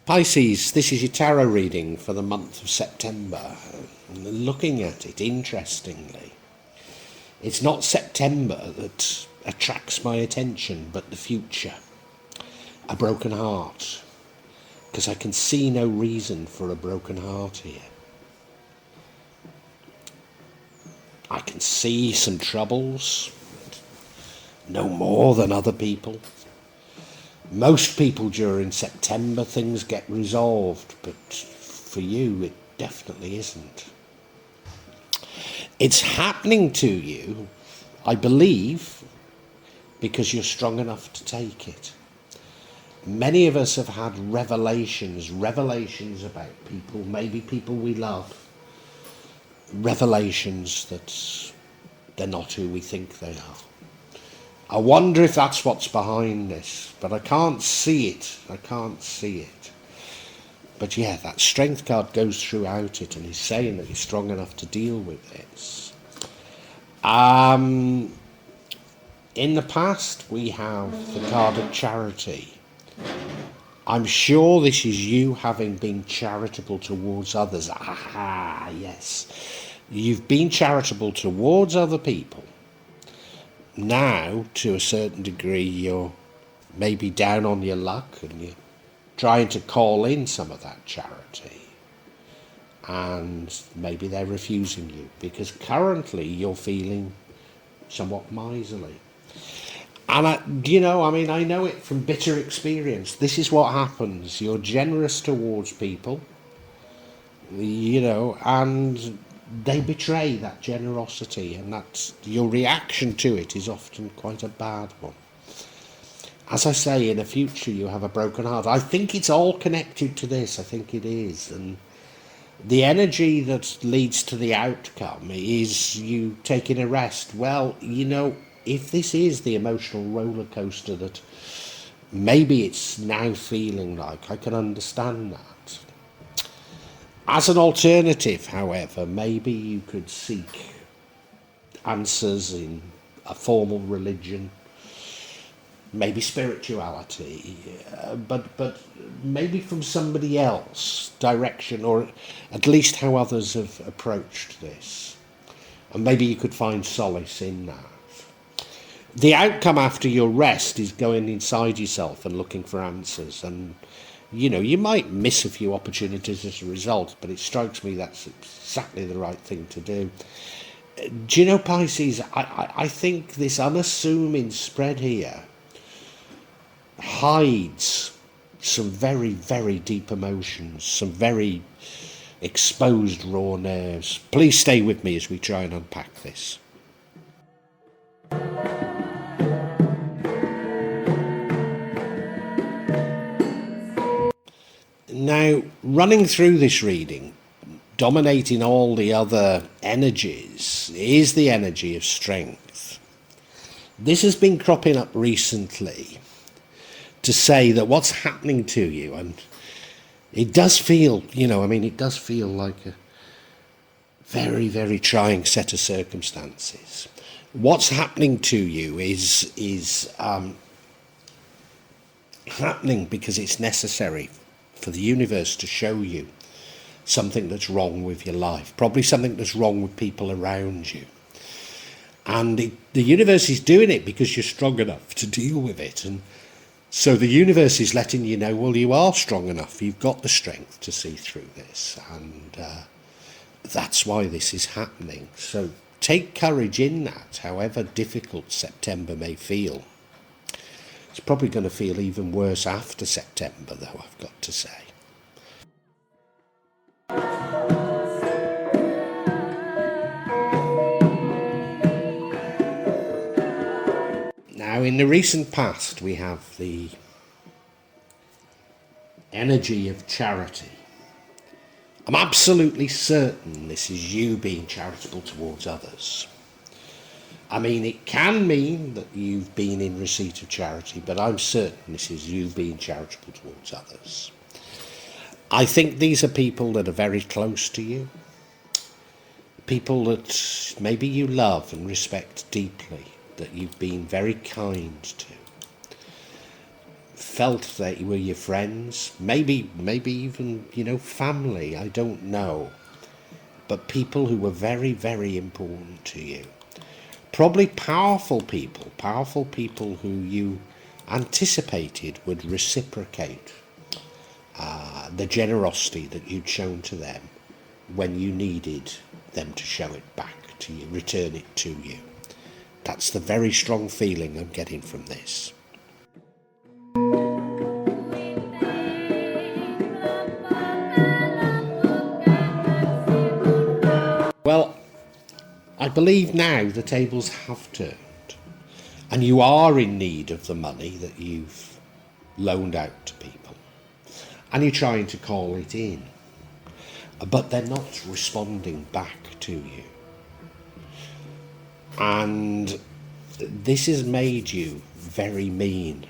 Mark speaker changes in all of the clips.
Speaker 1: Pisces, this is your tarot reading for the month of September. Looking at it, interestingly, it's not September that attracts my attention, but the future. A broken heart. Because I can see no reason for a broken heart here. I can see some troubles, no more than other people. Most people during September things get resolved, but for you it definitely isn't. It's happening to you, I believe, because you're strong enough to take it. Many of us have had revelations about people, maybe people we love. Revelations that they're not who we think they are. I wonder if that's what's behind this, but I can't see it. But yeah, that strength card goes throughout it, and he's saying that you're strong enough to deal with this. In the past, we have the card of charity. I'm sure this is you having been charitable towards others. Aha, yes. You've been charitable towards other people. Now, to a certain degree, you're maybe down on your luck and you're trying to call in some of that charity. And maybe they're refusing you because currently you're feeling somewhat miserly. And I know it from bitter experience. This is what happens. You're generous towards people, and they betray that generosity, and that's your reaction to it is often quite a bad one. As I say, in the future you have a broken heart. I think it's all connected to this. I think it is. And the energy that leads to the outcome is you taking a rest. Well, if this is the emotional roller coaster that maybe it's now feeling like, I can understand that. As an alternative, however, maybe you could seek answers in a formal religion, maybe spirituality, but maybe from somebody else, direction, or at least how others have approached this. And maybe you could find solace in that. The outcome after your rest is going inside yourself and looking for answers. And, you might miss a few opportunities as a result, but it strikes me that's exactly the right thing to do. Do you know, Pisces, I think this unassuming spread here hides some very, very deep emotions, some very exposed raw nerves. Please stay with me as we try and unpack this. Now, running through this reading, dominating all the other energies, is the energy of strength. This has been cropping up recently to say that what's happening to you, and it does feel, it does feel like a very, very trying set of circumstances. What's happening to you is happening because it's necessary for the universe to show you something that's wrong with your life, probably something that's wrong with people around you. And the universe is doing it because you're strong enough to deal with it. And so the universe is letting you know, well, you are strong enough. You've got the strength to see through this. And that's why this is happening. So take courage in that, however difficult September may feel. It's probably going to feel even worse after September, though, I've got to say. Now, in the recent past, we have the energy of charity. I'm absolutely certain this is you being charitable towards others. I mean, it can mean that you've been in receipt of charity, but I'm certain this is you being charitable towards others. I think these are people that are very close to you, people that maybe you love and respect deeply, that you've been very kind to. felt they were your friends, maybe even, family, I don't know. But people who were very, very important to you. Probably powerful people who you anticipated would reciprocate the generosity that you'd shown to them when you needed them to show it back to you, return it to you. That's the very strong feeling I'm getting from this. Well, I believe now the tables have turned, and you are in need of the money that you've loaned out to people, and you're trying to call it in, but they're not responding back to you. And this has made you very mean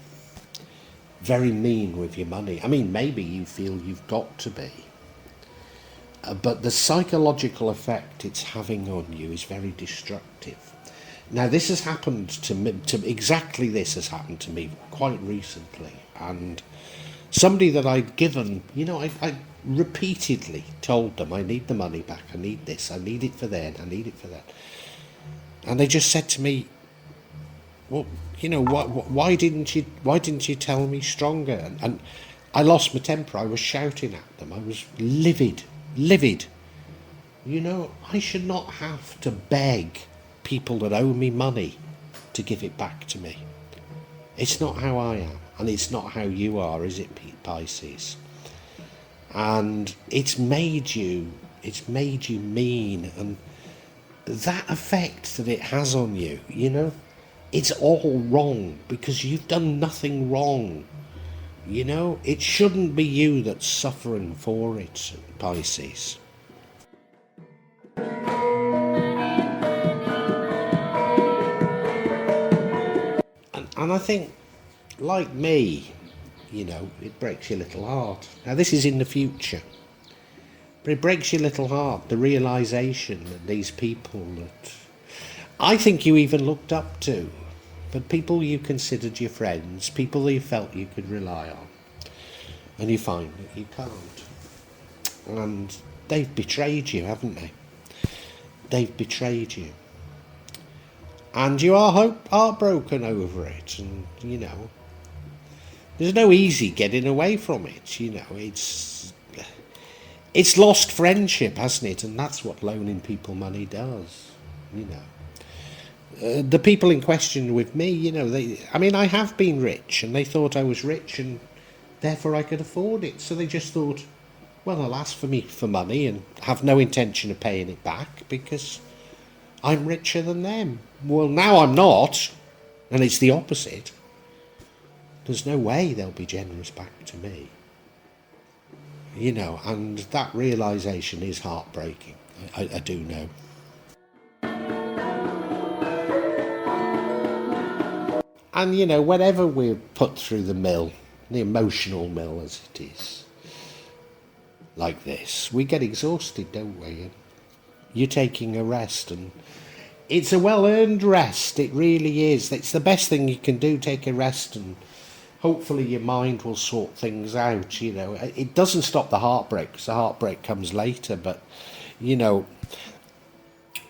Speaker 1: with your money. I mean, maybe you feel you've got to be. But the psychological effect it's having on you is very destructive. Now, this has happened to me, exactly this has happened to me quite recently. And somebody that I'd given, I repeatedly told them, I need the money back, I need this, I need it for then, I need it for that. And they just said to me, well, why didn't you tell me stronger? And I lost my temper. I was shouting at them. I was livid. I should not have to beg people that owe me money to give it back to me. It's not how I am, and it's not how you are, is it, Pisces? And it's made you mean, and that effect that it has on you, it's all wrong because you've done nothing wrong. It shouldn't be you that's suffering for it, Pisces. And I think, like me, it breaks your little heart. Now, this is in the future. But it breaks your little heart, the realisation that these people that I think you even looked up to, but people you considered your friends, people that you felt you could rely on, and you find that you can't. And they've betrayed you, haven't they? They've betrayed you. And you are heartbroken over it, and, there's no easy getting away from it, It's lost friendship, hasn't it? And that's what loaning people money does, The people in question with me, I have been rich, and they thought I was rich, and therefore I could afford it. So they just thought, well, they'll ask me for money and have no intention of paying it back because I'm richer than them. Well, now I'm not, and it's the opposite. There's no way they'll be generous back to me. And that realisation is heartbreaking. I do know. And, whenever we're put through the mill, the emotional mill as it is, like this, we get exhausted, don't we? You're taking a rest, and it's a well-earned rest. It really is. It's the best thing you can do, take a rest, and hopefully your mind will sort things out. It doesn't stop the heartbreak, because the heartbreak comes later, but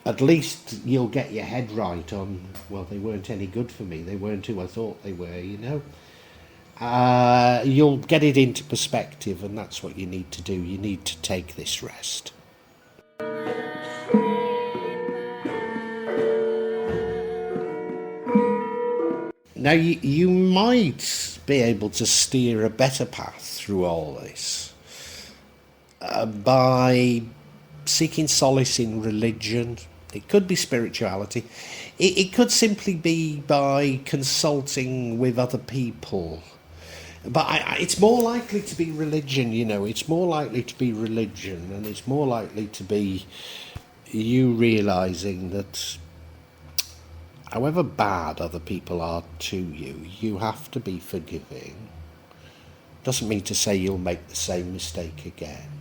Speaker 1: at least you'll get your head right on, well, they weren't any good for me, they weren't who I thought they were. You'll get it into perspective, and that's what you need to do. You need to take this rest. Now, you might be able to steer a better path through all this by seeking solace in religion. It could be spirituality. It could simply be by consulting with other people. But it's more likely to be religion, It's more likely to be religion, and it's more likely to be you realising that however bad other people are to you, you have to be forgiving. Doesn't mean to say you'll make the same mistake again.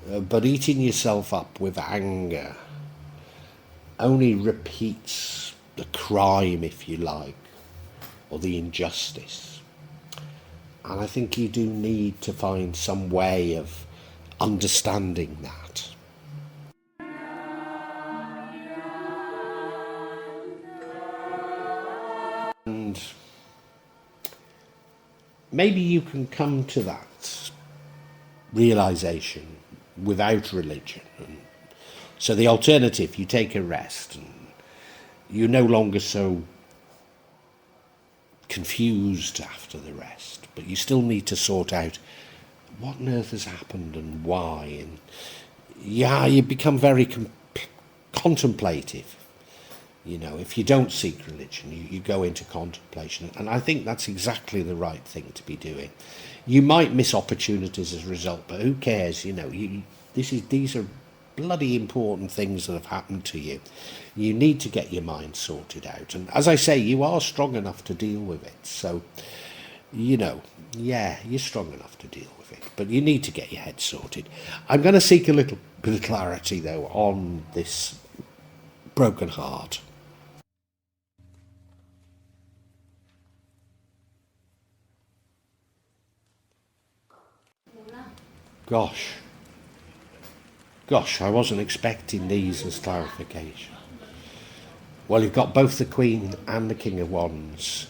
Speaker 1: But eating yourself up with anger only repeats the crime, if you like, or the injustice. And I think you do need to find some way of understanding that. And maybe you can come to that realization without religion. And so the alternative, you take a rest and you're no longer so confused after the rest, but you still need to sort out what on earth has happened and why. And yeah, you become very contemplative. You know, if you don't seek religion, you go into contemplation. And I think that's exactly the right thing to be doing. You might miss opportunities as a result, but who cares? You know, these are bloody important things that have happened to you. You need to get your mind sorted out. And as I say, you are strong enough to deal with it. So, you know, yeah, you're strong enough to deal with it. But you need to get your head sorted. I'm going to seek a little bit of clarity, though, on this broken heart. Gosh, I wasn't expecting these as clarification. Well, you've got both the Queen and the King of Wands.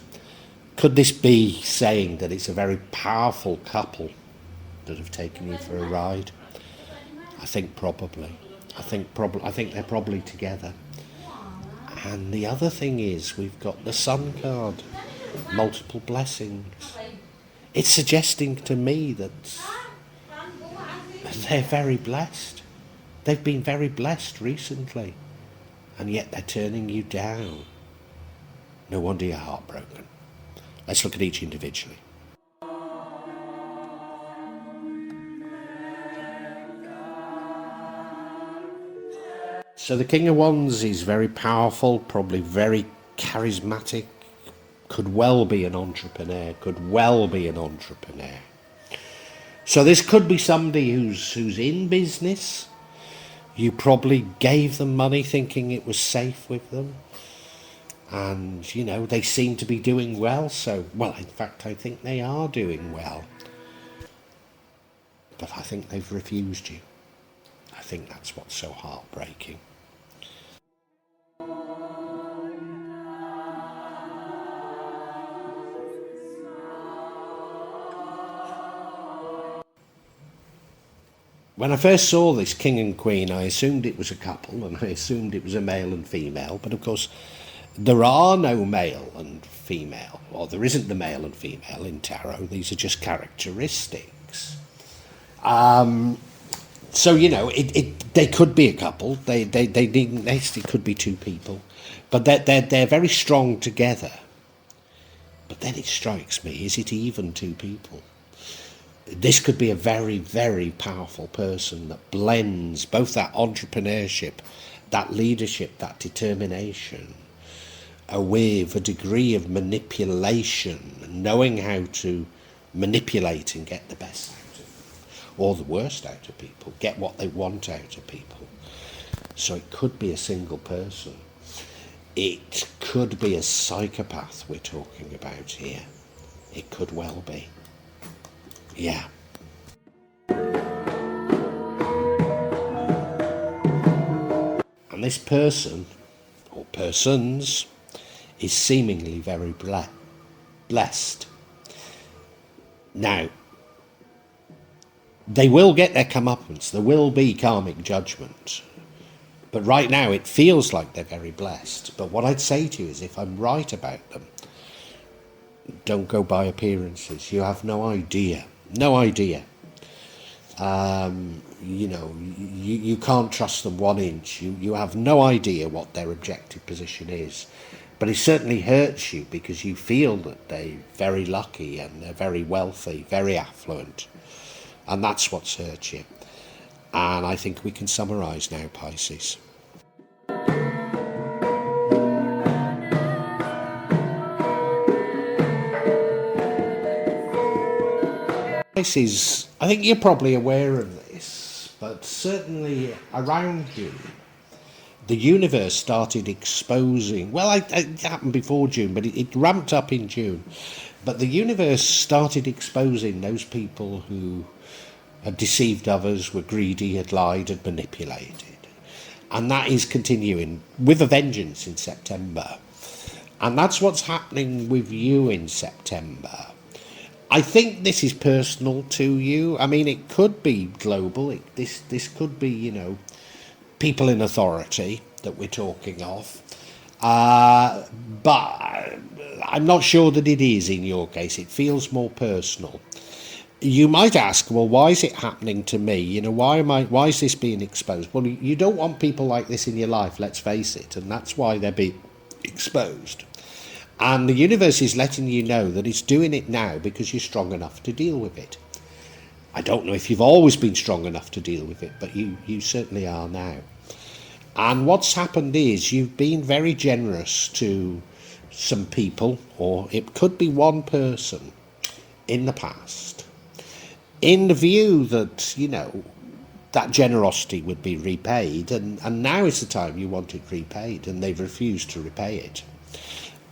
Speaker 1: Could this be saying that it's a very powerful couple that have taken you for a ride? I think probably. I think they're probably together. And the other thing is, we've got the Sun card, multiple blessings. It's suggesting to me that they're very blessed. They've been very blessed recently, and yet they're turning you down. No wonder you're heartbroken. Let's look at each individually. So the King of Wands is very powerful, probably very charismatic, could well be an entrepreneur, So this could be somebody who's in business. You probably gave them money thinking it was safe with them. And, you know, they seem to be doing well. So, well, in fact, I think they are doing well. But I think they've refused you. I think that's what's so heartbreaking. When I first saw this King and Queen, I assumed it was a couple, and I assumed it was a male and female. But of course, there are no male and female, or there isn't the male and female in tarot. These are just characteristics. So, you know, they could be a couple. They it could be two people, but they're very strong together. But then it strikes me: is it even two people? This could be a very, very powerful person that blends both that entrepreneurship, that leadership, that determination, with a degree of manipulation, knowing how to manipulate and get the best out of them, or the worst out of people, get what they want out of people. So it could be a single person. It could be a psychopath we're talking about here. It could well be. Yeah. And this person, or persons, is seemingly very blessed. Now, they will get their comeuppance. There will be karmic judgment. But right now it feels like they're very blessed. But what I'd say to you is, if I'm right about them, don't go by appearances. You have no idea. No idea. You know, you can't trust them 1 inch. You have no idea what their objective position is. But it certainly hurts you because you feel that they're very lucky and they're very wealthy, very affluent. And that's what's hurt you. And I think we can summarise now, Pisces. Pisces, I think you're probably aware of this, but certainly around June, the universe started exposing, well, it happened before June, but it ramped up in June. But the universe started exposing those people who had deceived others, were greedy, had lied, had manipulated. And that is continuing with a vengeance in September. And that's what's happening with you in September. I think this is personal to you. I mean, it could be global. This could be, people in authority that we're talking of. But I'm not sure that it is in your case. It feels more personal. You might ask, well, why is it happening to me? Why is this being exposed? Well, you don't want people like this in your life, let's face it, and that's why they're being exposed. And the universe is letting you know that it's doing it now because you're strong enough to deal with it. I don't know if you've always been strong enough to deal with it, but you certainly are now. And what's happened is you've been very generous to some people, or it could be one person in the past, in the view that, that generosity would be repaid, and now is the time you want it repaid, and they've refused to repay it.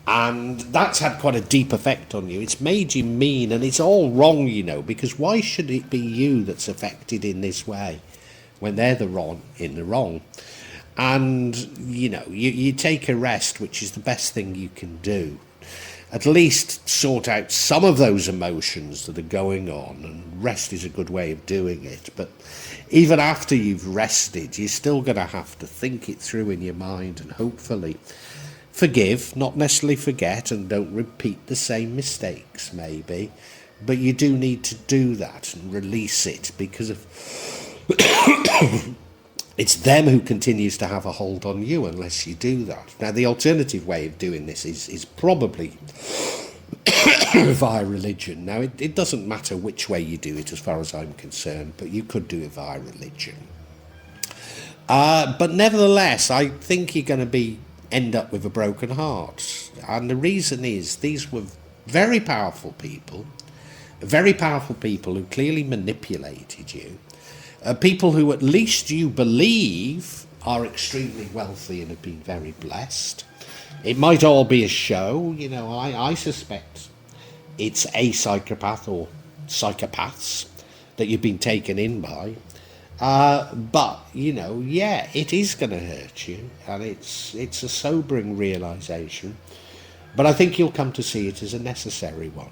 Speaker 1: And that's had quite a deep effect on you. It's made you mean, and it's all wrong, because why should it be you that's affected in this way when they're in the wrong? And, you take a rest, which is the best thing you can do. At least sort out some of those emotions that are going on, and rest is a good way of doing it. But even after you've rested, you're still going to have to think it through in your mind and hopefully forgive, not necessarily forget, and don't repeat the same mistakes, maybe. But you do need to do that and release it, because it's them who continues to have a hold on you unless you do that. Now, the alternative way of doing this is probably via religion. Now, it doesn't matter which way you do it as far as I'm concerned, but you could do it via religion. But nevertheless, I think you're going to end up with a broken heart. And the reason is these were very powerful people who clearly manipulated you. People who at least you believe are extremely wealthy and have been very blessed. It might all be a show, I suspect it's a psychopath or psychopaths that you've been taken in by. But, it is going to hurt you, and it's a sobering realisation. But I think you'll come to see it as a necessary one.